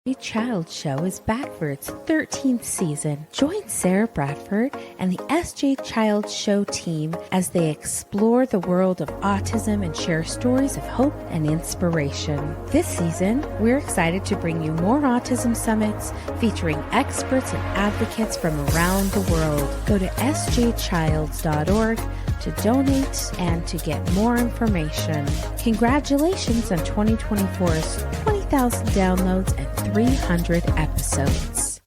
The Child Show is back for its 13th season. Join Sarah Bradford and the SJ Child Show team as they explore the world of autism and share stories of hope and inspiration. This season, we're excited to bring you more autism summits featuring experts and advocates from around the world. Go to sjchilds.org to donate and to get more information. Congratulations on 2024's 20,000 downloads and 300 episodes.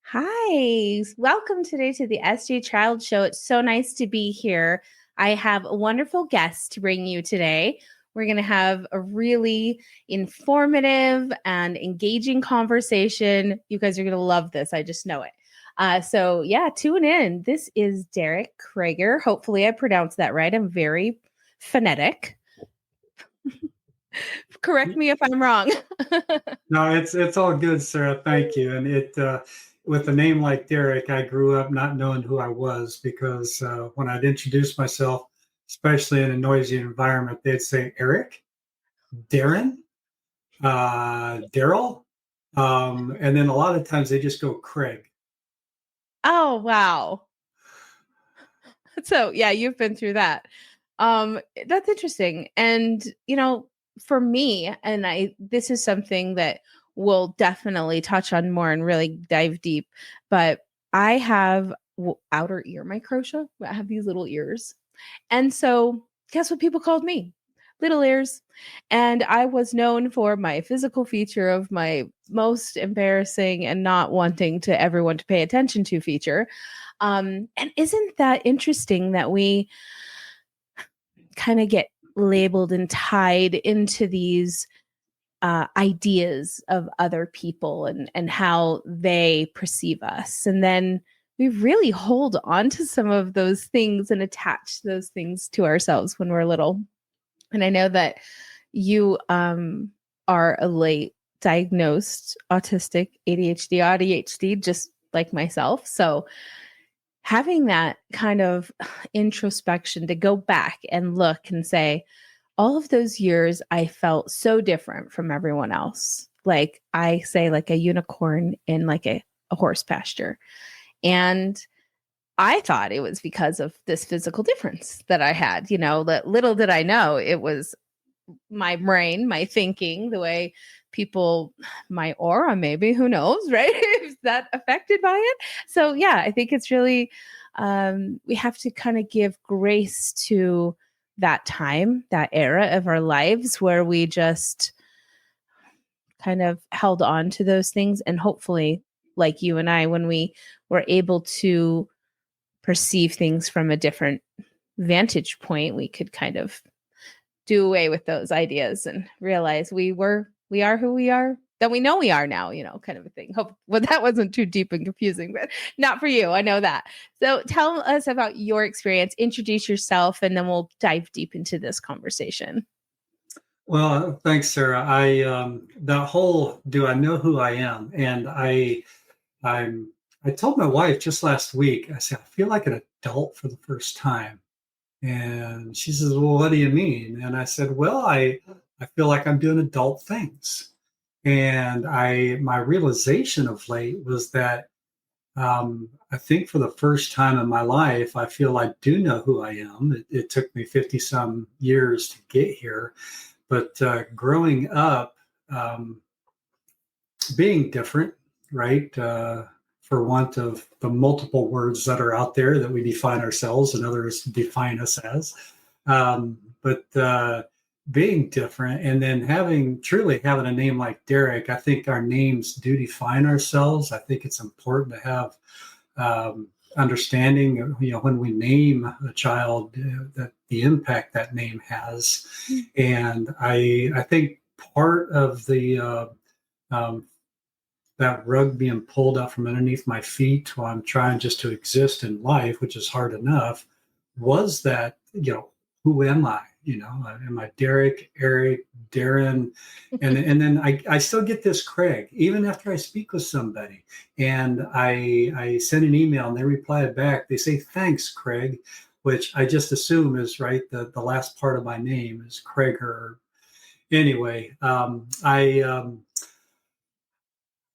Hi, welcome today to the SJ Child Show. It's so nice to be here. I have a wonderful guest to bring you today. We're going to have a really informative and engaging conversation. You guys are going to love this. I just know it. So tune in. This is Derek Crager. Hopefully I pronounced that right. I'm very phonetic. Correct me if I'm wrong. No, it's all good, Sarah. Thank you. And with a name like Derek, I grew up not knowing who I was because when I'd introduce myself, especially in a noisy environment, they'd say Eric, Darren, Daryl, and then a lot of times they just go Craig. Oh, wow. So you've been through that. That's interesting. And, for me, and this is something that we'll definitely touch on more and really dive deep, but I have outer ear microtia. I have these little ears. And so guess what people called me? Little ears. And I was known for my physical feature of my most embarrassing and not wanting to everyone to pay attention to feature. And isn't that interesting that we kind of get labeled and tied into these ideas of other people and how they perceive us. And then we really hold on to some of those things and attach those things to ourselves when we're little. And I know that you are a late diagnosed autistic, ADHD, just like myself. So having that kind of introspection to go back and look and say, all of those years, I felt so different from everyone else. Like I say, like a unicorn in like a horse pasture. And I thought it was because of this physical difference that I had, that little did I know it was my brain, my thinking, the way people, my aura, maybe, who knows, right? Is that affected by it? So I think it's really, we have to kind of give grace to that time, that era of our lives where we just kind of held on to those things. And hopefully, like you and I, when we were able to perceive things from a different vantage point, we could kind of do away with those ideas and realize we are who we are, that we know we are now, kind of a thing. Hope that wasn't too deep and confusing, but not for you. I know that. So tell us about your experience, introduce yourself, and then we'll dive deep into this conversation. Well, thanks, Sarah. That whole, do I know who I am? And I told my wife just last week, I said, I feel like an adult for the first time. And she says, well, what do you mean? And I said, well, I feel like I'm doing adult things. And my realization of late was that I think for the first time in my life, I feel I do know who I am. It took me 50 some years to get here. But growing up, being different, right? For want of the multiple words that are out there that we define ourselves and others define us as. But being different and then truly having a name like Derek, I think our names do define ourselves. I think it's important to have understanding, when we name a child, that the impact that name has. And I think part of the that rug being pulled out from underneath my feet while I'm trying just to exist in life, which is hard enough, was that, who am I? Am I Derek, Eric, Darren? And then I still get this Craig, even after I speak with somebody and I send an email and they reply back, they say, thanks, Craig, which I just assume is right. The last part of my name is Crager. Anyway,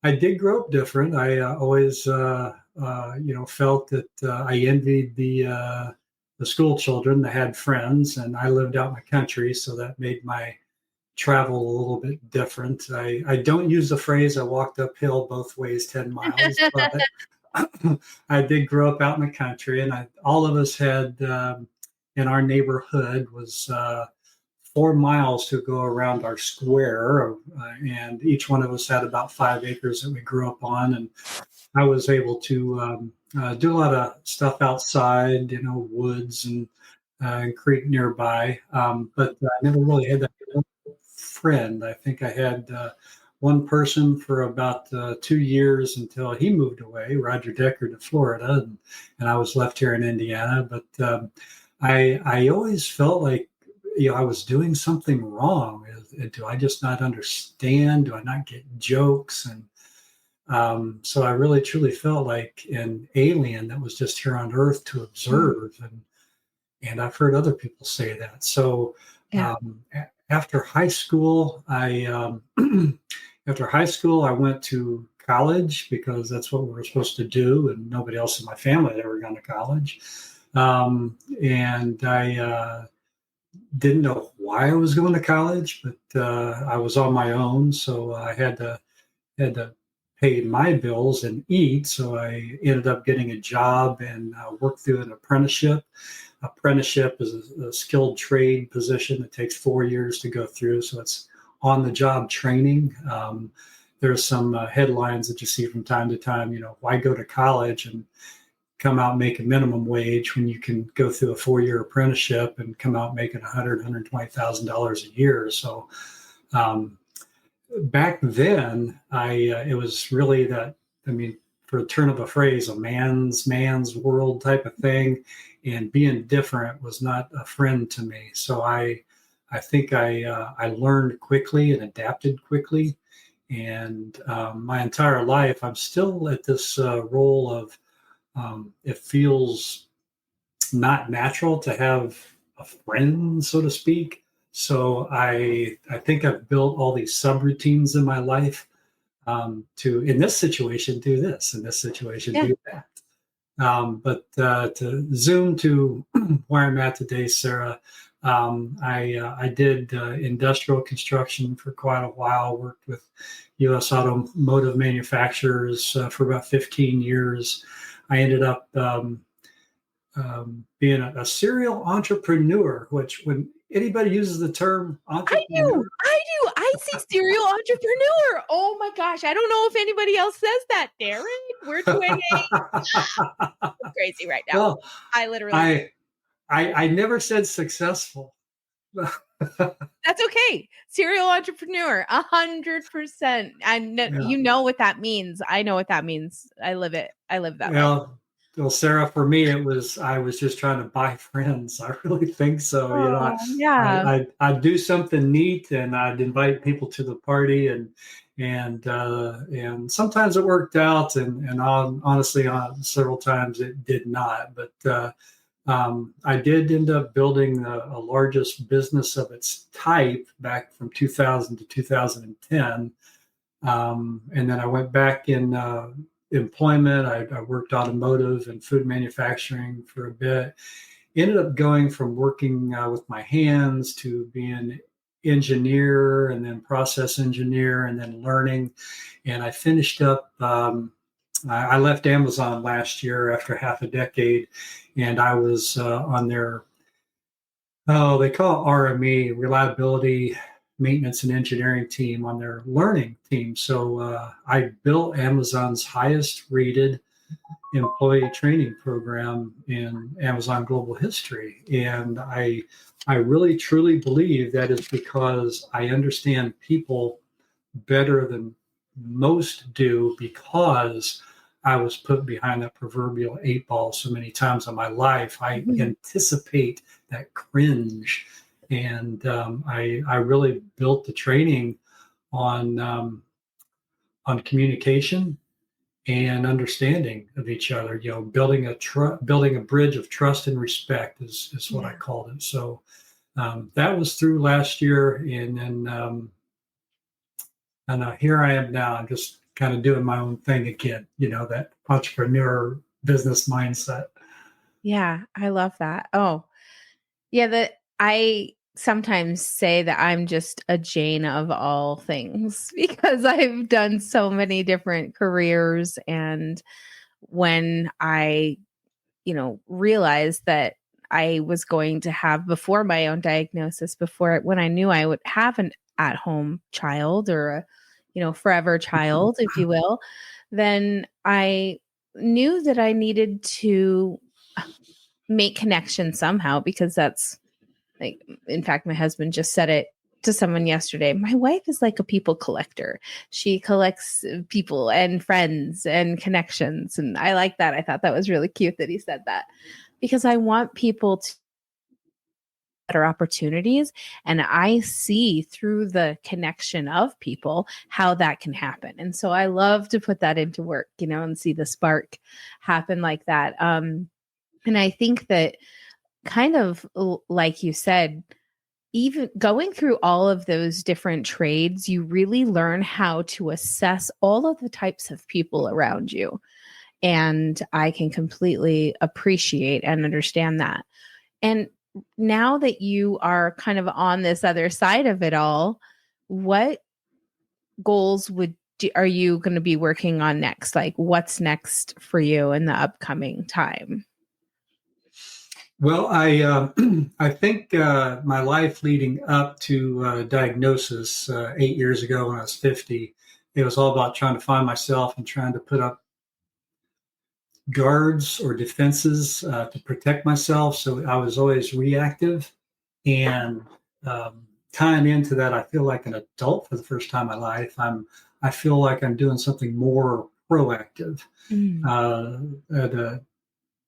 I did grow up different. I always, felt that I envied the school children that had friends, and I lived out in the country, so that made my travel a little bit different. I don't use the phrase "I walked uphill both ways 10 miles," but I did grow up out in the country, and all of us had in our neighborhood was 4 miles to go around our square, and each one of us had about 5 acres that we grew up on, and I was able to do a lot of stuff outside, woods and creek nearby. But I never really had that friend. I think I had one person for about 2 years until he moved away, Roger Decker, to Florida, and I was left here in Indiana. But I always felt like I was doing something wrong. Do I just not understand? Do I not get jokes? And so I really truly felt like an alien that was just here on Earth to observe, and I've heard other people say that. So Yeah. after high school, after high school I went to college because that's what we were supposed to do, and nobody else in my family had ever gone to college. And I didn't know why I was going to college, but I was on my own, so I had to pay my bills and eat. So I ended up getting a job and worked through an apprenticeship. Apprenticeship is a skilled trade position that takes 4 years to go through. So it's on the job training. There's some headlines that you see from time to time, why go to college and come out and make a minimum wage when you can go through a 4-year apprenticeship and come out making $120,000 a year. So back then, it was really that, I mean, for a turn of a phrase, a man's world type of thing, and being different was not a friend to me. So I think I learned quickly and adapted quickly, and my entire life I'm still at this role of it feels not natural to have a friend, so to speak. So I think I've built all these subroutines in my life to, in this situation, do this, in this situation, Yeah. do that. But to zoom to where I'm at today, Sarah, I did industrial construction for quite a while, worked with U.S. automotive manufacturers for about 15 years. I ended up being a serial entrepreneur, which when anybody uses the term I entrepreneur, do. I do. I see serial entrepreneur. Oh my gosh. I don't know if anybody else says that, Derek. We're doing crazy right now. well, I literally, I never said successful. that's okay. Serial entrepreneur, 100%. And Yeah. you know what that means. I know what that means. I live it. I live that life. Well, well, Sarah, for me, I was just trying to buy friends. I really think so. Oh, yeah. I'd do something neat and I'd invite people to the party, and sometimes it worked out, and honestly, several times it did not. But I did end up building a largest business of its type back from 2000 to 2010. And then I went back in employment. I worked automotive and food manufacturing for a bit. Ended up going from working with my hands to being engineer and then process engineer and then learning. And I finished up. I left Amazon last year after half a decade, and I was on their they call it RME, reliability, maintenance, and engineering team on their learning team. So I built Amazon's highest rated employee training program in Amazon global history. And I really truly believe that is because I understand people better than most do because I was put behind that proverbial 8 ball so many times in my life. I anticipate that cringe, and I really built the training on communication and understanding of each other. Building building a bridge of trust and respect is what I called it. So that was through last year, and then and here I am now. I'm just kind of doing my own thing again, that entrepreneur business mindset. Yeah, I love that. Oh, yeah, that I sometimes say that I'm just a Jane of all things because I've done so many different careers. And when I, realized that I was going to have, before my own diagnosis, before when I knew I would have an at home child, or a, forever child, if you will, then I knew that I needed to make connection somehow, because that's like, in fact, my husband just said it to someone yesterday. My wife is like a people collector. She collects people and friends and connections. And I like that. I thought that was really cute that he said that, because I want people to better opportunities. And I see through the connection of people how that can happen. And so I love to put that into work, and see the spark happen like that. And I think that, kind of like you said, even going through all of those different trades, you really learn how to assess all of the types of people around you. And I can completely appreciate and understand that. And now that you are kind of on this other side of it all, what goals are you going to be working on next? Like, what's next for you in the upcoming time? Well, I think my life leading up to diagnosis 8 years ago when I was 50, it was all about trying to find myself and trying to put up guards or defenses to protect myself. So I was always reactive. And tying into that, I feel like an adult for the first time in my life. I feel like I'm doing something more proactive. Mm.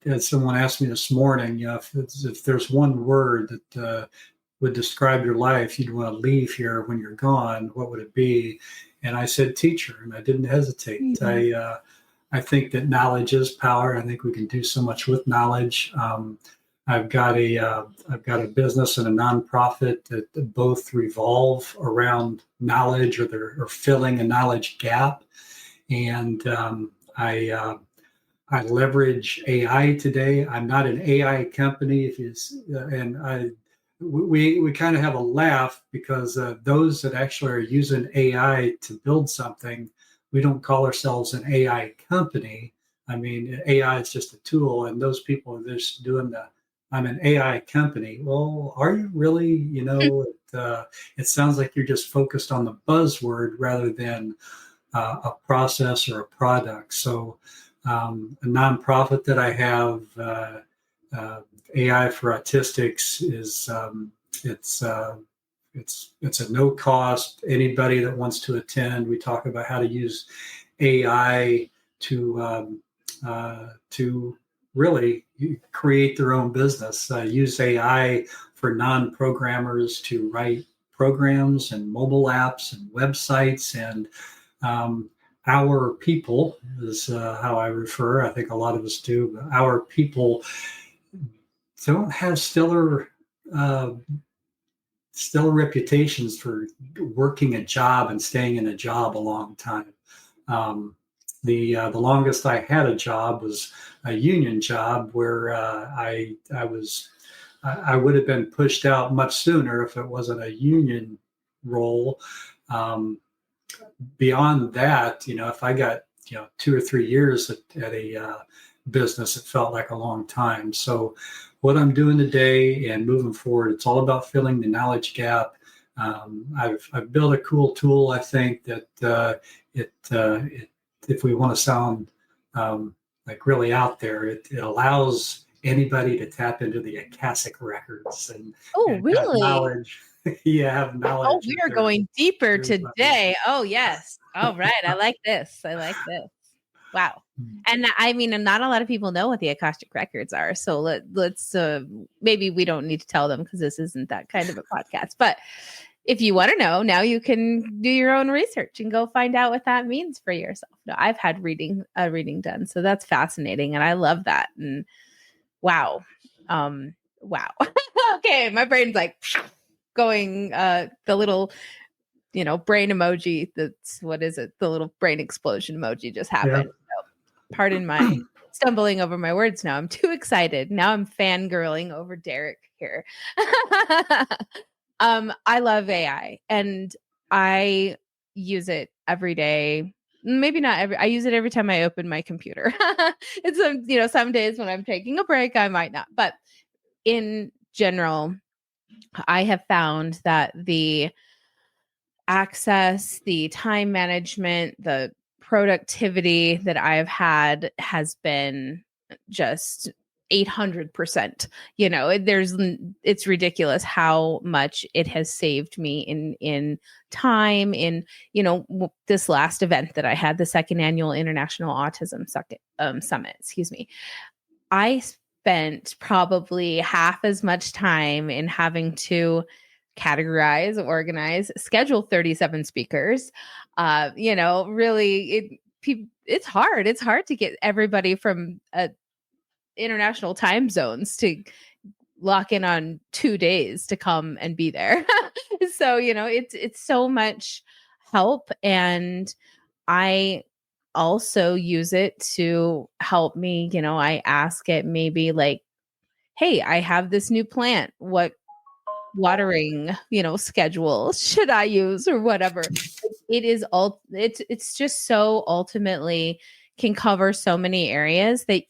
As someone asked me this morning, if there's one word that would describe your life you'd want to leave here when you're gone, what would it be? And I said teacher, and I didn't hesitate. I think that knowledge is power. I think we can do so much with knowledge. I've got a business and a nonprofit that both revolve around knowledge, or filling a knowledge gap. And I leverage AI today. I'm not an AI company, we kind of have a laugh because those that actually are using AI to build something, we don't call ourselves an AI company. I mean, AI is just a tool, and those people are just doing I'm an AI company. Well, are you really? It sounds like you're just focused on the buzzword rather than a process or a product. So, a nonprofit that I have, AI for Autistics, is it's a no cost. Anybody that wants to attend, we talk about how to use AI to really create their own business. Use AI for non-programmers to write programs and mobile apps and websites. And our people is how I refer. I think a lot of us do. But our people don't have uh, stellar reputations for working a job and staying in a job a long time. The longest I had a job was a union job where I would have been pushed out much sooner if it wasn't a union role. Beyond that, if I got 2 or 3 years at a business, it felt like a long time. So what I'm doing today and moving forward, it's all about filling the knowledge gap. I've built a cool tool. I think that if we want to sound like really out there, it allows anybody to tap into the Akashic records Oh, and have really? knowledge. Have Oh, knowledge we of are going deeper their bodies. today. Oh, yes. All right. I like this. I like this. Wow. And I mean, and not a lot of people know what the Akashic records are. So let's maybe we don't need to tell them because this isn't that kind of a podcast. But if you want to know, now you can do your own research and go find out what that means for yourself. No, I've had a reading done, so that's fascinating, and I love that. And wow, wow. Okay, my brain's like going the little brain emoji. That's, what is it? The little brain explosion emoji just happened. Yeah. So pardon my stumbling over my words now. I'm too excited. Now I'm fangirling over Derek here. I love AI, and I use it every day. Maybe not every, I use it every time I open my computer. It's some days when I'm taking a break, I might not. But in general, I have found that the access, the time management, the productivity that I've had has been just 800%. It's ridiculous how much it has saved me in time, in this last event that I had, the second annual International Autism Summit, excuse me. I spent probably half as much time in having to categorize, organize, schedule 37 speakers. Really, it's hard. It's hard to get everybody from international time zones to lock in on 2 days to come and be there. So, it's so much help, and I also use it to help me. I ask it maybe like, hey, I have this new plant. What watering, schedule should I use, or whatever? It's just so ultimately can cover so many areas that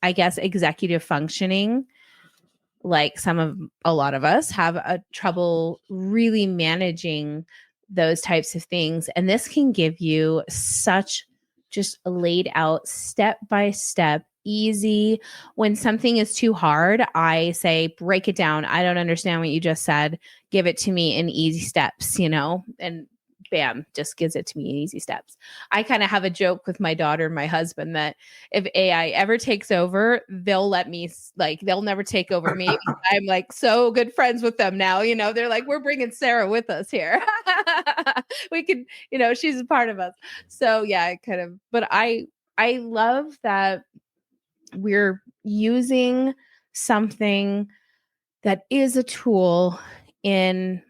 I guess executive functioning, like a lot of us have a trouble really managing those types of things. And this can give you such just laid out step by step, easy. When something is too hard, I say, break it down. I don't understand what you just said. Give it to me in easy steps, and bam, just gives it to me in easy steps. I kind of have a joke with my daughter and my husband that if AI ever takes over, they'll let me, they'll never take over me. I'm like so good friends with them now. They're like, we're bringing Sarah with us here. We can, she's a part of us. So yeah, but I love that we're using something that is a tool in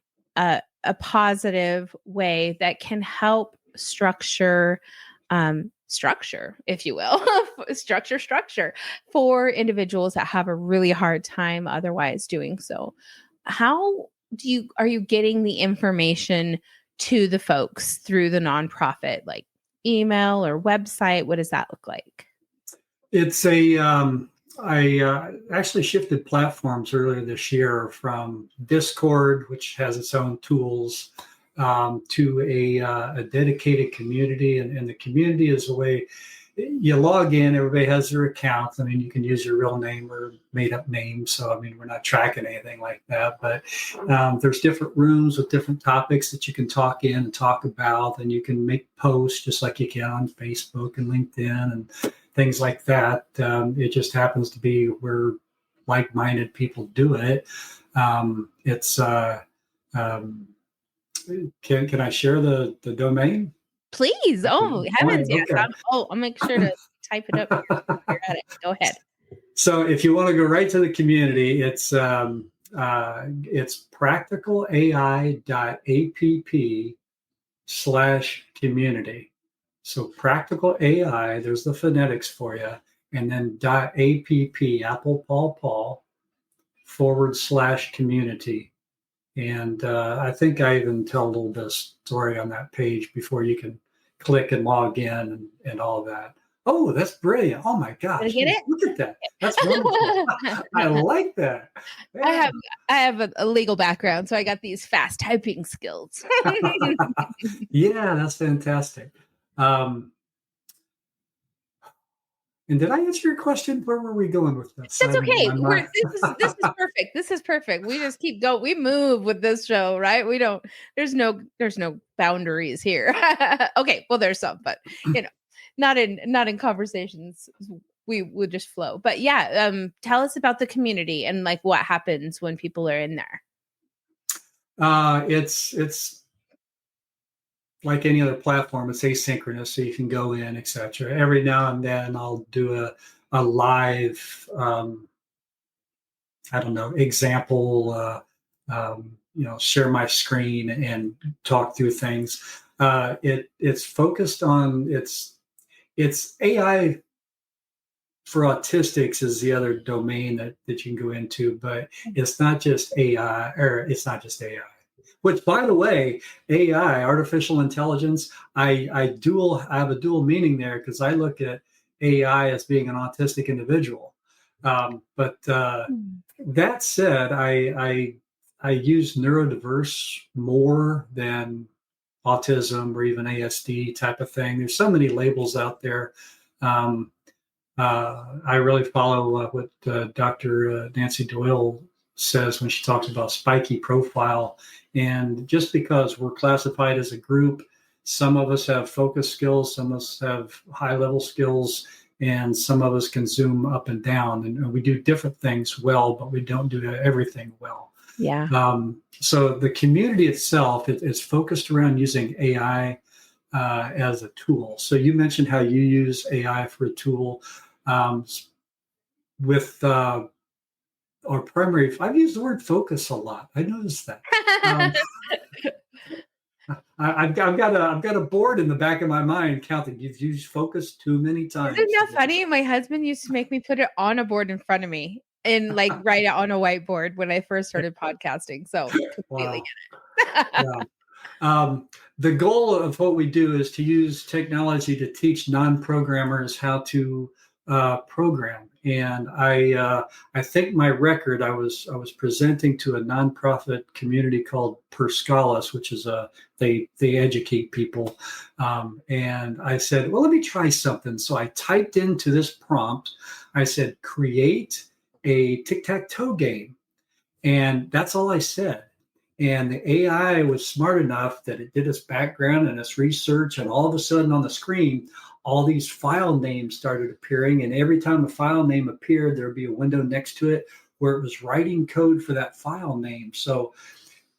a positive way that can help structure, if you will, structure for individuals that have a really hard time otherwise doing so. How are you getting the information to the folks through the nonprofit, like email or website? What does that look like? It's I actually shifted platforms earlier this year from Discord, which has its own tools, to a dedicated community. And the community is a way you log in, everybody has their account. I mean, you can use your real name or made up name. So, I mean, we're not tracking anything like that. But there's different rooms with different topics that you can talk in and talk about. And you can make posts just like you can on Facebook and LinkedIn and things like that. It just happens to be where like-minded people do it. It's can I share the domain? Please. Oh, heavens, yes. Okay. I'll make sure to type it up. You're at it. Go ahead. So if you want to go right to the community, it's practicalai.app/community. So practical AI, there's the phonetics for you, and then .app, Apple, Paul, /community. And I think I even tell a little bit of story on that page before you can click and log in and all of that. Oh, that's brilliant. Oh my gosh. Get it? Look at that. That's wonderful. I like that. Yeah. I have a legal background, so I got these fast typing skills. Yeah, that's fantastic. And did I answer your question? Where were we going with this? That's okay. This is perfect. This is perfect. We just keep going. We move with this show, right? We don't. There's no boundaries here. Okay, well, there's some, but not in conversations. We would just flow. But yeah, tell us about the community and like what happens when people are in there. It's like any other platform, it's asynchronous, so you can go in, etc. Every now and then I'll do a live, I don't know, example share my screen and talk through things. It's focused on it's AI for autistics is the other domain that you can go into, but it's not just AI, or it's not just AI. Which, by the way, AI, artificial intelligence, I have a dual meaning there, because I look at AI as being an autistic individual. But that said, I use neurodiverse more than autism or even ASD type of thing. There's so many labels out there. I really follow what Dr. Nancy Doyle says when she talks about spiky profile. And just because we're classified as a group, some of us have focus skills, some of us have high level skills, and some of us can zoom up and down. And we do different things well, but we don't do everything well. Yeah. So the community itself is focused around using AI as a tool. So you mentioned how you use AI for a tool. With our primary, I've used the word focus a lot. I noticed that. I've got a board in the back of my mind counting. You've used focus too many times. Isn't that funny? My husband used to make me put it on a board in front of me and like write it on a whiteboard when I first started podcasting. So completely get it. The goal of what we do is to use technology to teach non-programmers how to program. And I think my record, I was presenting to a nonprofit community called Per Scholas, which is they educate people. And I said, well, let me try something. So I typed into this prompt. I said, create a tic-tac-toe game. And that's all I said. And the AI was smart enough that it did its background and its research, and all of a sudden on the screen, all these file names started appearing. And every time a file name appeared, there'd be a window next to it where it was writing code for that file name. So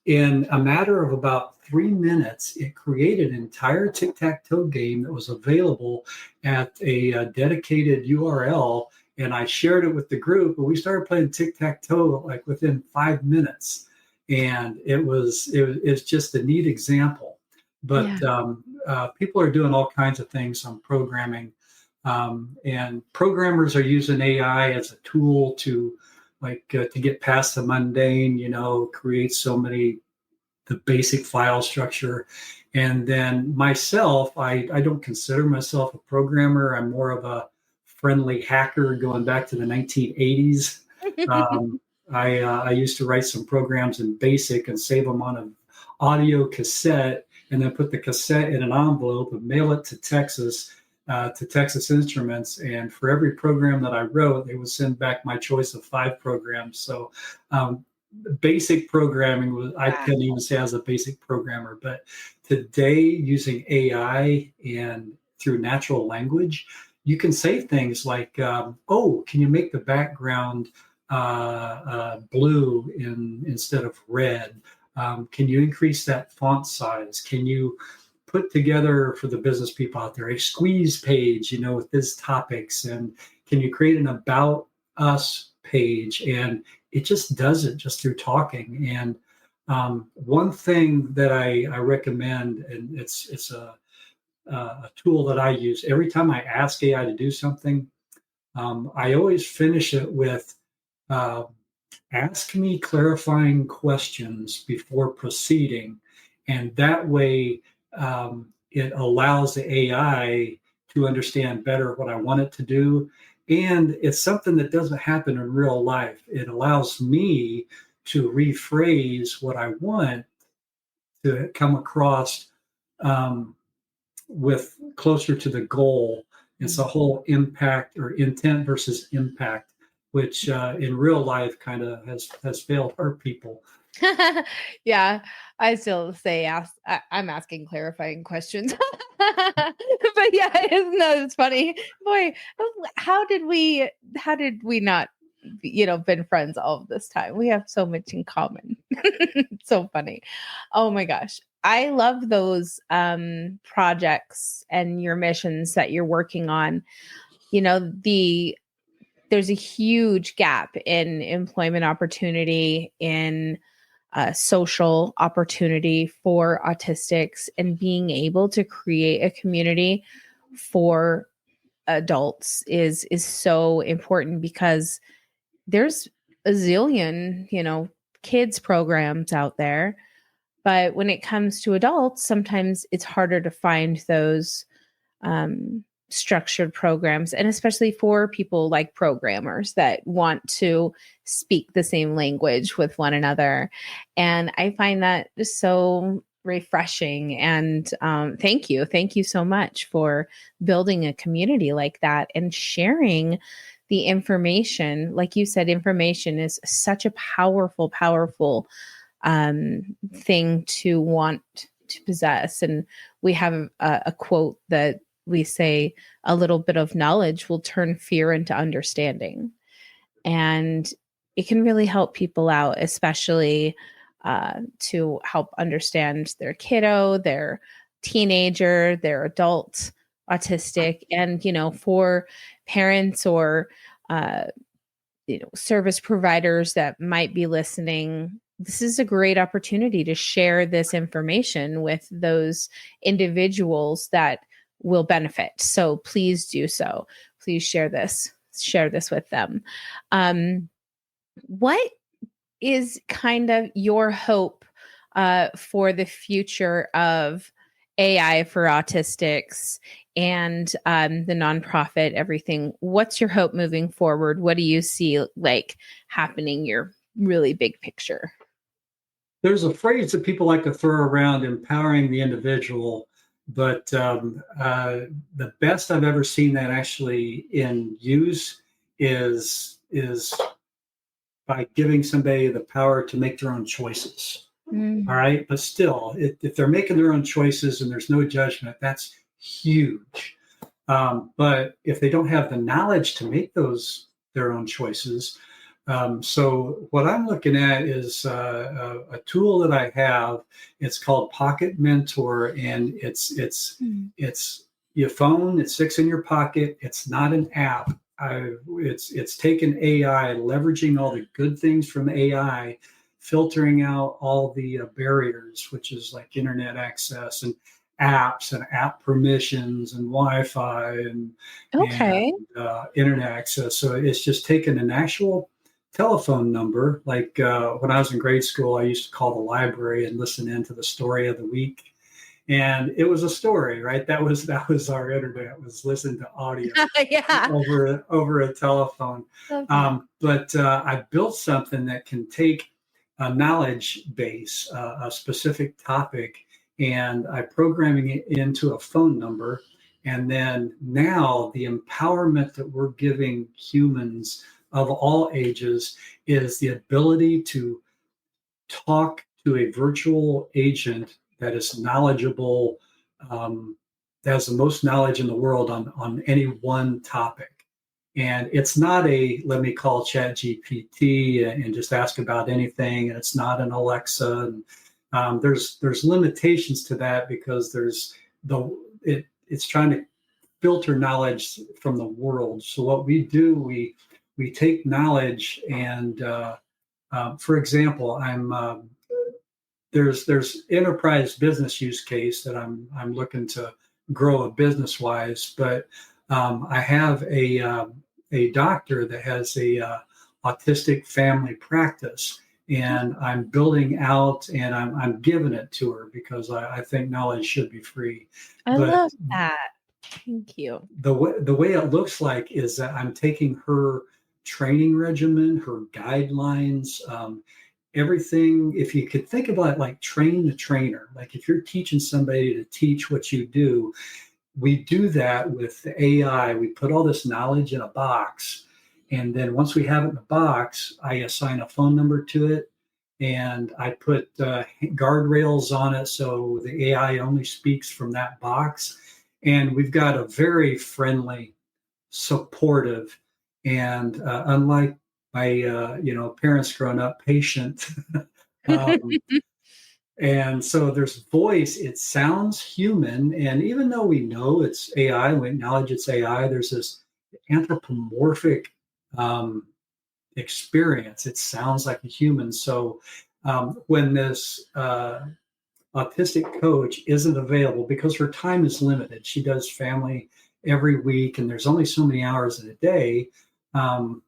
in a matter of about 3 minutes, it created an entire tic-tac-toe game that was available at a dedicated URL. And I shared it with the group, and we started playing tic-tac-toe like within 5 minutes. And it's just a neat example. But people are doing all kinds of things on programming, and programmers are using AI as a tool to to get past the mundane, create so many the basic file structure. And then myself, I don't consider myself a programmer. I'm more of a friendly hacker going back to the 1980s. I used to write some programs in BASIC and save them on an audio cassette, and then put the cassette in an envelope and mail it to Texas Instruments. And for every program that I wrote, they would send back my choice of 5 programs. So basic programming I couldn't even say I was a basic programmer. But today, using AI and through natural language, you can say things like, can you make the background blue instead of red? Can you increase that font size? Can you put together, for the business people out there, a squeeze page, with these topics? And can you create an about us page? And it just does it just through talking. And one thing that I recommend, and it's a tool that I use every time I ask AI to do something, I always finish it with, ask me clarifying questions before proceeding. And that way, it allows the AI to understand better what I want it to do. And it's something that doesn't happen in real life. It allows me to rephrase what I want to come across with closer to the goal. It's a whole impact or intent versus impact, which in real life kind of has failed our people. Yeah, I still say I'm asking clarifying questions. But yeah, it's funny. Boy, how did we not been friends all of this time? We have so much in common. So funny. Oh my gosh. I love those projects and your missions that you're working on. There's a huge gap in employment opportunity in social opportunity for autistics, and being able to create a community for adults is so important, because there's a zillion, kids programs out there. But when it comes to adults, sometimes it's harder to find those structured programs, and especially for people like programmers that want to speak the same language with one another. And I find that just so refreshing. And thank you so much for building a community like that and sharing the information. Like you said, information is such a powerful thing to want to possess. And we have a quote that we say, a little bit of knowledge will turn fear into understanding. And it can really help people out, especially to help understand their kiddo, their teenager, their adult autistic. And, for parents or, service providers that might be listening, this is a great opportunity to share this information with those individuals that will benefit. So please do so. Please share this with them. What is kind of your hope for the future of AI for autistics and the nonprofit, everything? What's your hope moving forward? What do you see like happening, your really big picture? There's a phrase that people like to throw around, empowering the individual, but the best I've ever seen that actually in use is by giving somebody the power to make their own choices. All right. But still, if they're making their own choices and there's no judgment, that's huge. But if they don't have the knowledge to make their own choices, so what I'm looking at is a tool that I have. It's called Pocket Mentor, and it's your phone. It sticks in your pocket. It's not an app. It's taken AI, leveraging all the good things from AI, filtering out all the barriers, which is like internet access and apps and app permissions and Wi-Fi and internet access. So it's just taken an actual telephone number. Like when I was in grade school, I used to call the library and listen in to the story of the week. And it was a story, right? That was our internet, was listen to audio over a telephone. Okay. But I built something that can take a knowledge base, a specific topic, and I'm programming it into a phone number. And then now the empowerment that we're giving humans of all ages is the ability to talk to a virtual agent that is knowledgeable, that has the most knowledge in the world on any one topic. And it's not let me call ChatGPT and just ask about anything. And it's not an Alexa. And there's limitations to that, because it's trying to filter knowledge from the world. So what we do, we take knowledge and, for example, there's enterprise business use case that I'm looking to grow a business wise, but I have a doctor that has a autistic family practice, and I'm building out and I'm giving it to her because I think knowledge should be free. I love that. Thank you. The way it looks like is that I'm taking her training regimen, her guidelines, everything. If you could think about it like train the trainer, like if you're teaching somebody to teach what you do, we do that with the AI. We put all this knowledge in a box, and then once we have it in the box, I assign a phone number to it, and I put guardrails on it so the AI only speaks from that box. And we've got a very friendly, supportive, and unlike my parents growing up, patient. And so there's voice. It sounds human, and even though we know it's AI, we acknowledge it's AI, there's this anthropomorphic experience. It sounds like a human. So when this autistic coach isn't available because her time is limited. She does family every week, and there's only so many hours in a day. Um,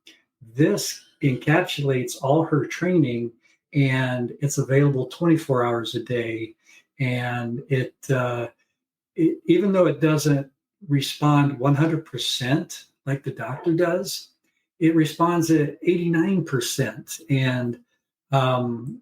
this encapsulates all her training, and it's available 24 hours a day. And even though it doesn't respond 100% like the doctor does, it responds at 89%. Um,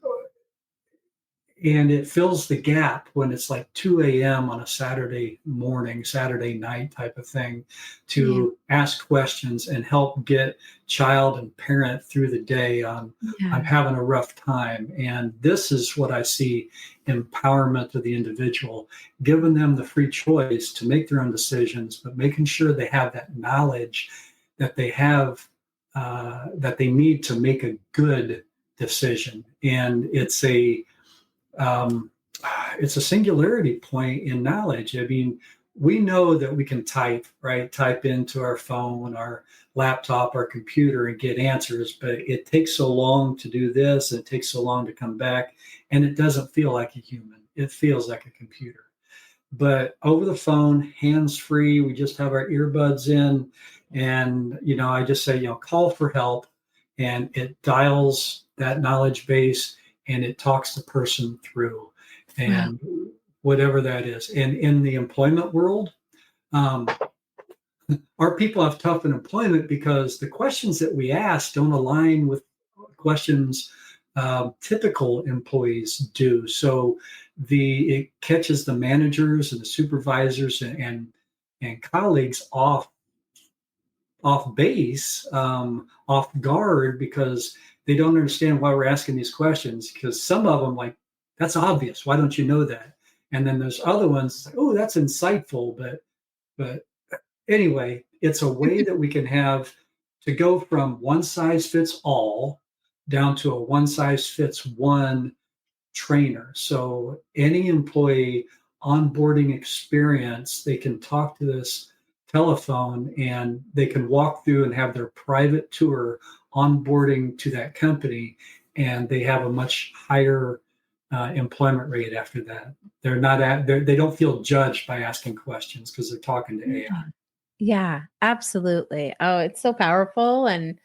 and it fills the gap when it's like 2 a.m. on a Saturday morning, Saturday night type of thing, Yeah. to ask questions and help get child and parent through the day on I'm Yeah. having a rough time. And this is what I see: empowerment of the individual, giving them the free choice to make their own decisions, but making sure they have that knowledge that they have, that they need to make a good decision. And um, it's a singularity point in knowledge. I mean, we know that we can type, right? Type into our phone, our laptop, our computer, and get answers, but it takes so long to do this, and it takes so long to come back, and it doesn't feel like a human. It feels like a computer. But over the phone, hands free, we just have our earbuds in, and I just say, call for help, and it dials that knowledge base, and it talks the person through, Wow. and whatever that is. And in the employment world, um, our people have tough in employment because the questions that we ask don't align with questions typical employees do. So it catches the managers and the supervisors and colleagues off base, off guard, because they don't understand why we're asking these questions. Because some of them, like, that's obvious. Why don't you know that? And then there's other ones, like, oh, that's insightful, but anyway, it's a way that we can have to go from one size fits all down to a one size fits one trainer. So any employee onboarding experience, they can talk to this telephone, and they can walk through and have their private tour onboarding to that company, and they have a much higher employment rate after that. They don't feel judged by asking questions because they're talking to AI. Yeah. Yeah, absolutely. Oh, it's so powerful and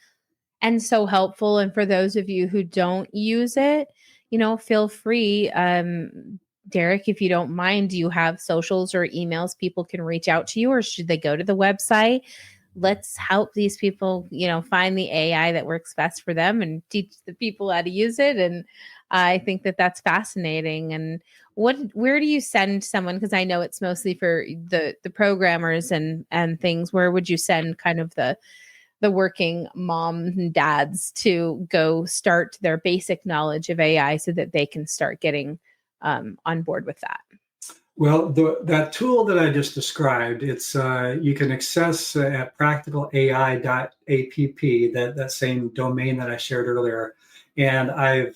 so helpful. And for those of you who don't use it, feel free. Derek, if you don't mind, do you have socials or emails people can reach out to you, or should they go to the website? Let's help these people, find the AI that works best for them and teach the people how to use it. And I think that that's fascinating. And where do you send someone? Because I know it's mostly for the programmers and things. Where would you send kind of the working moms and dads to go start their basic knowledge of AI so that they can start getting on board with that? Well, that tool that I just described, it's you can access at practicalai.app, that same domain that I shared earlier. And I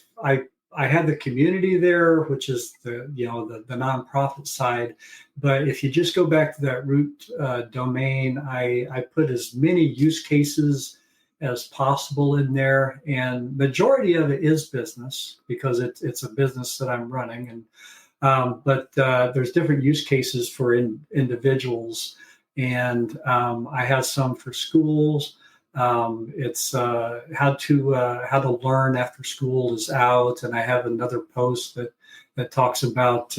had the community there, which is the nonprofit side. But if you just go back to that root domain, I put as many use cases as possible in there, and majority of it is business because it's a business that I'm running. And but there's different use cases for individuals, and I have some for schools. It's how to learn after school is out, and I have another post that talks about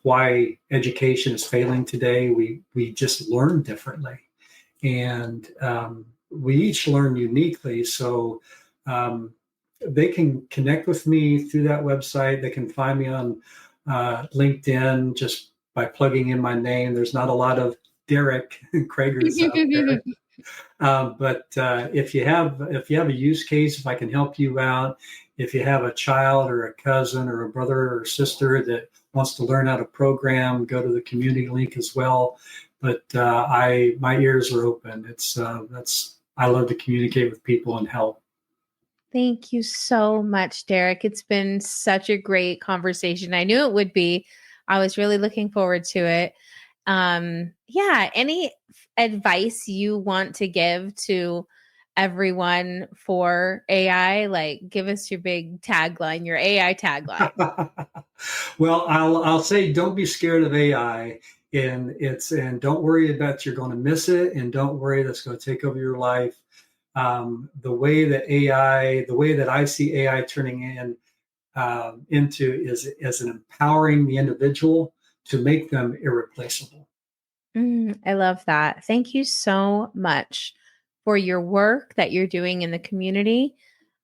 why education is failing today. We just learn differently, and we each learn uniquely. So they can connect with me through that website. They can find me on LinkedIn just by plugging in my name. There's not a lot of Derek Cragers out there. But if you have a use case, if I can help you out, if you have a child or a cousin or a brother or sister that wants to learn how to program, go to the community link as well. But my ears are open. I love to communicate with people and help. Thank you so much, Derek. It's been such a great conversation. I knew it would be. I was really looking forward to it. Yeah, any advice you want to give to everyone for AI? Like, give us your big tagline, your AI tagline. Well, I'll say don't be scared of AI, and don't worry that you're going to miss it, and don't worry that's going to take over your life. The way that I see AI turning into is as an empowering the individual to make them irreplaceable. I love that. Thank you so much for your work that you're doing in the community,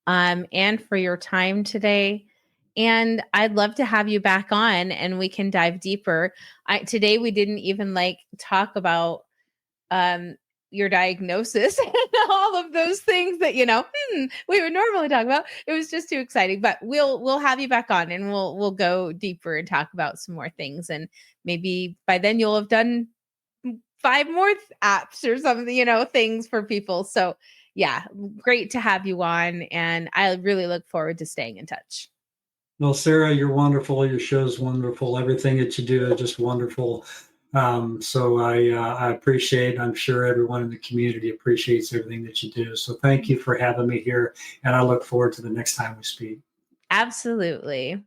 and for your time today. And I'd love to have you back on and we can dive deeper. Today we didn't even like talk about um, your diagnosis and all of those things that we would normally talk about. It was just too exciting, but we'll have you back on and we'll go deeper and talk about some more things. And maybe by then you'll have done five more apps or something, things for people. So yeah, great to have you on, and I really look forward to staying in touch. Well, Sarah, you're wonderful. Your show's wonderful. Everything that you do is just wonderful. So I appreciate. I'm sure everyone in the community appreciates everything that you do. So thank you for having me here, and I look forward to the next time we speak. Absolutely.